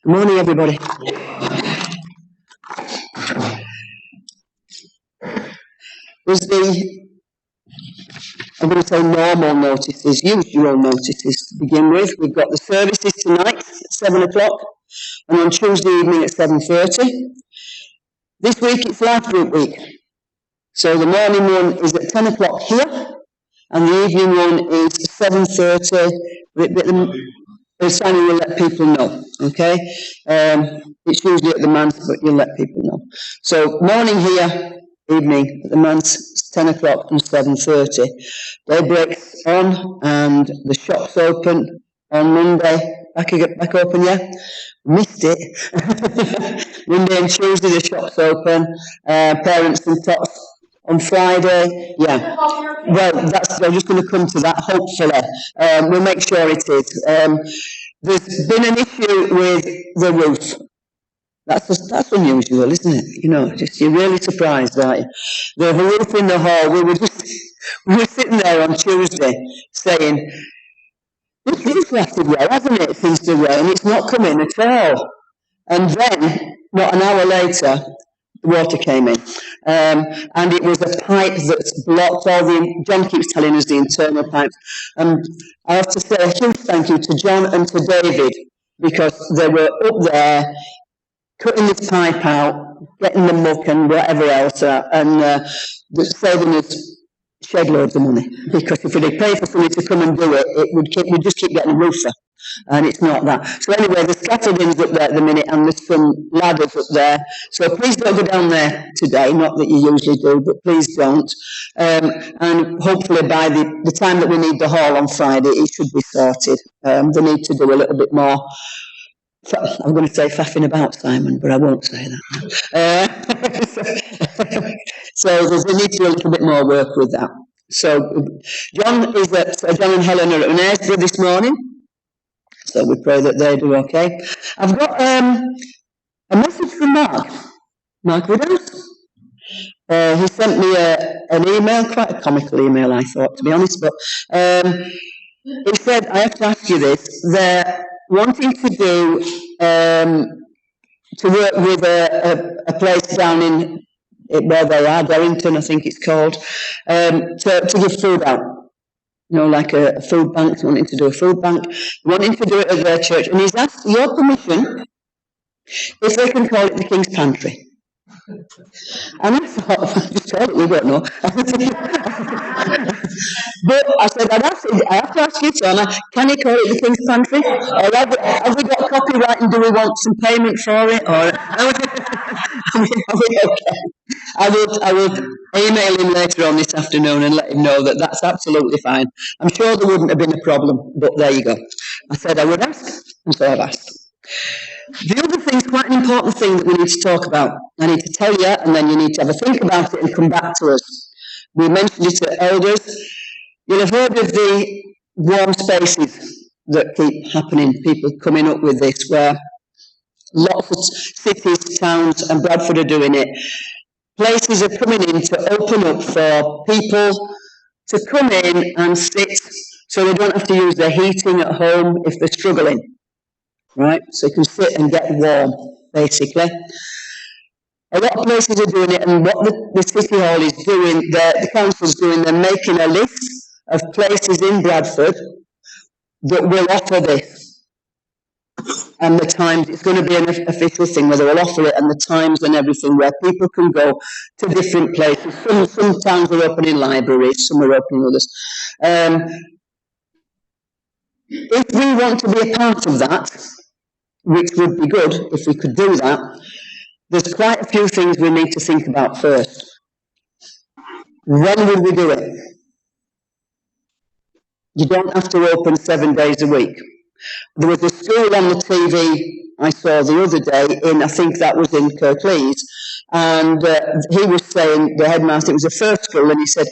Good morning, everybody. There's I'm going to say normal notices, usual notices to begin with. We've got the services tonight at 7 o'clock and on Tuesday evening at 7:30. This week it's Life Group Week. So the morning one is at 10 o'clock here and the evening one is 7:30. Simon will let people know, okay? It's usually at the manse, but you'll let people know. So morning here, evening at the manse, 10 o'clock and 7:30. Daybreak's on and the shop's open on Monday. Back open, yeah? Missed it. Monday and Tuesday the shop's open. Parents and tots on Friday, yeah. Well, I'm just going to come to that, hopefully. We'll make sure it is. There's been an issue with the roof. That's unusual, isn't it? You know, you're really surprised, aren't you? The roof in the hall, we were sitting there on Tuesday saying, this roof lasted well, hasn't it, since the rain? It's not coming at all. And then, not an hour later, the water came in. And it was a pipe that's blocked John keeps telling us the internal pipes. And I have to say a huge thank you to John and to David, because they were up there cutting this pipe out, getting the muck and whatever else out, and saving us shed loads of money. Because if we'd paid for somebody to come and do it, we'd just keep getting a roofer. And it's not that. So anyway, there's scaffolding's up there at the minute and there's some ladders up there. So please don't go down there today, not that you usually do, but please don't. And hopefully by the time that we need the hall on Friday, it should be sorted. They need to do a little bit more. I'm going to say faffing about, Simon, but I won't say that. So they need to do a little bit more work with that. So John and Helen are at Knaresborough this morning. So we pray that they do okay. I've got a message from Mark Widows. He sent me an email, quite a comical email, I thought, to be honest. But he said, I have to ask you this. They're wanting to do, to work with a place down in where they are, Darrington, I think it's called, to give food out. You know, like a food bank, wanting to do a food bank, wanting to do it at their church. And he's asked your permission if they can call it the King's Pantry. And I thought, I just told it, we don't know. But I said, I have to ask you, Tona, can you call it the King's Pantry? Or have we got copyright and do we want some payment for it? Or are we okay? I will email him later on this afternoon and let him know that that's absolutely fine. I'm sure there wouldn't have been a problem, but there you go. I said I would ask, and so I've asked. The other thing is quite an important thing that we need to talk about. I need to tell you, and then you need to have a think about it and come back to us. We mentioned it at Elders. You'll have heard of the warm spaces that keep happening, people coming up with this, where lots of cities, towns, and Bradford are doing it. Places are coming in to open up for people to come in and sit so they don't have to use their heating at home if they're struggling. Right? So you can sit and get warm, basically. A lot of places are doing it, and what the City Hall is doing, the council's doing, they're making a list of places in Bradford that will offer this. And the times, it's going to be an official thing where they will offer it, and the times and everything, where people can go to different places. Some towns are opening libraries, some are opening others. If we want to be a part of that, which would be good if we could do that, there's quite a few things we need to think about first. When would we do it? You don't have to open 7 days a week. There was a school on the TV I saw the other day, I think that was in Kirklees, and he was saying, the headmaster, it was a first school, and he said,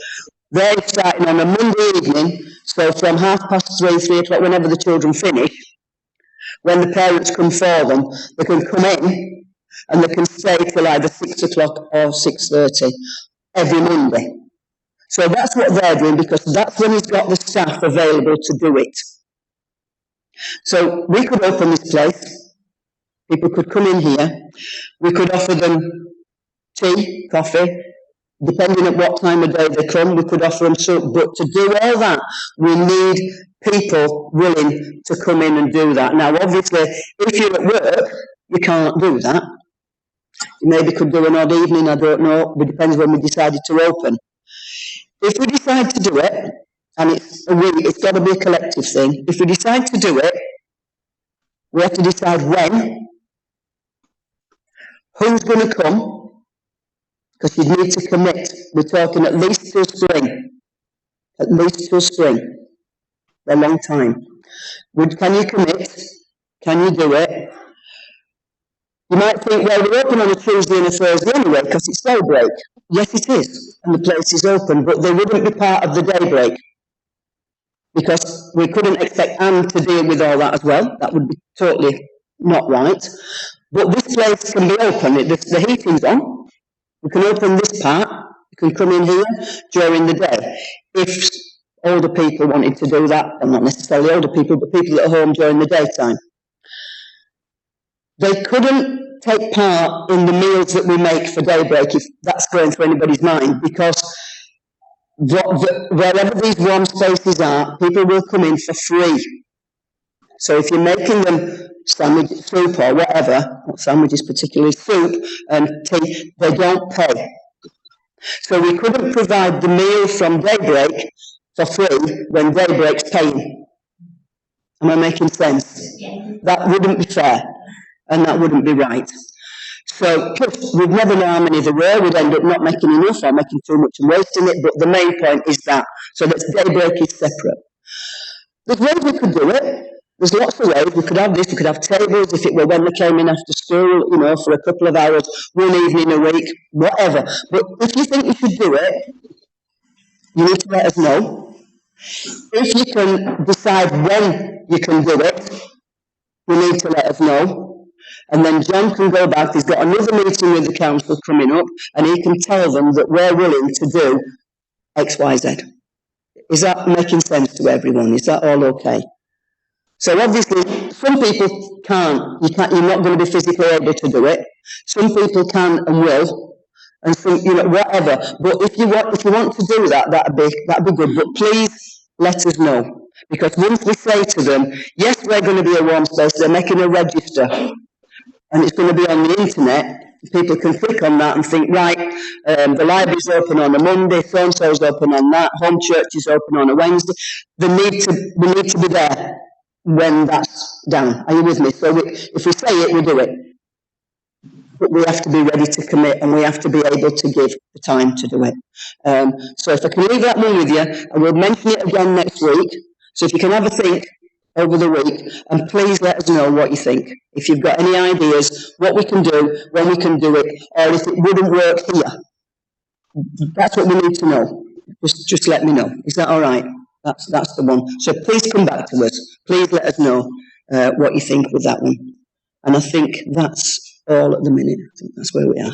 they're starting on a Monday evening, so from 3:30, 3 o'clock, whenever the children finish, when the parents come for them, they can come in and they can stay till either 6 o'clock or 6:30 every Monday. So that's what they're doing, because that's when he's got the staff available to do it. So we could open this place People could come in here. We could offer them tea, coffee, depending on what time of day they come. We could offer them soup. But to do all that, we need people willing to come in and do that. Now, obviously, if you're at work, you can't do that. You maybe could do an odd evening, I don't know. It depends when we decided to open. If we decide to do it, and it's got to be a collective thing, if we decide to do it, we have to decide when, who's going to come, because you need to commit. We're talking at least till spring. At least till spring. A long time. Can you commit? Can you do it? You might think, well, we're open on a Tuesday and a Thursday anyway, because it's daybreak. Yes, it is, and the place is open, but they wouldn't be part of the daybreak, because we couldn't expect Anne to deal with all that as well. That would be totally not right. But this place can be open. The heating's on. We can open this part. You can come in here during the day. If older people wanted to do that, and not necessarily older people, but people at home during the daytime. They couldn't take part in the meals that we make for daybreak, if that's going through anybody's mind, because wherever these warm spaces are, people will come in for free. So if you're making them sandwich, soup or whatever, not sandwiches particularly, soup and tea, they don't pay. So we couldn't provide the meal from daybreak for free when daybreak's paying. Am I making sense? That wouldn't be fair, and that wouldn't be right. So, we'd never know how many there were. We'd end up not making enough or making too much and wasting it, but the main point is that. So that daybreak is separate. There's ways we could do it. There's lots of ways. We could have this. We could have tables if it were when they came in after school, for a couple of hours, one evening a week, whatever. But if you think you should do it, you need to let us know. If you can decide when you can do it, you need to let us know. And then John can go back. He's got another meeting with the council coming up, and he can tell them that we're willing to do X, Y, Z. Is that making sense to everyone? Is that all okay? So obviously, some people can't. You're not going to be physically able to do it. Some people can and will, and some, whatever. But if you want to do that, that'd be good. But please let us know, because once we say to them, yes, we're going to be a warm space, they're making a register, and it's going to be on the internet. People can click on that and think, right, the library's open on a Monday, so-and-so's open on that, home church is open on a Wednesday. We need to be there when that's down. Are you with me? So if we say it, we do it. But we have to be ready to commit, and we have to be able to give the time to do it. So if I can leave that one with you, and we'll mention it again next week. So if you can have a think over the week, and please let us know what you think. If you've got any ideas, what we can do, when we can do it, or if it wouldn't work here. That's what we need to know. Just let me know. Is that all right? That's the one. So please come back to us. Please let us know what you think with that one. And I think that's all at the minute. I think that's where we are.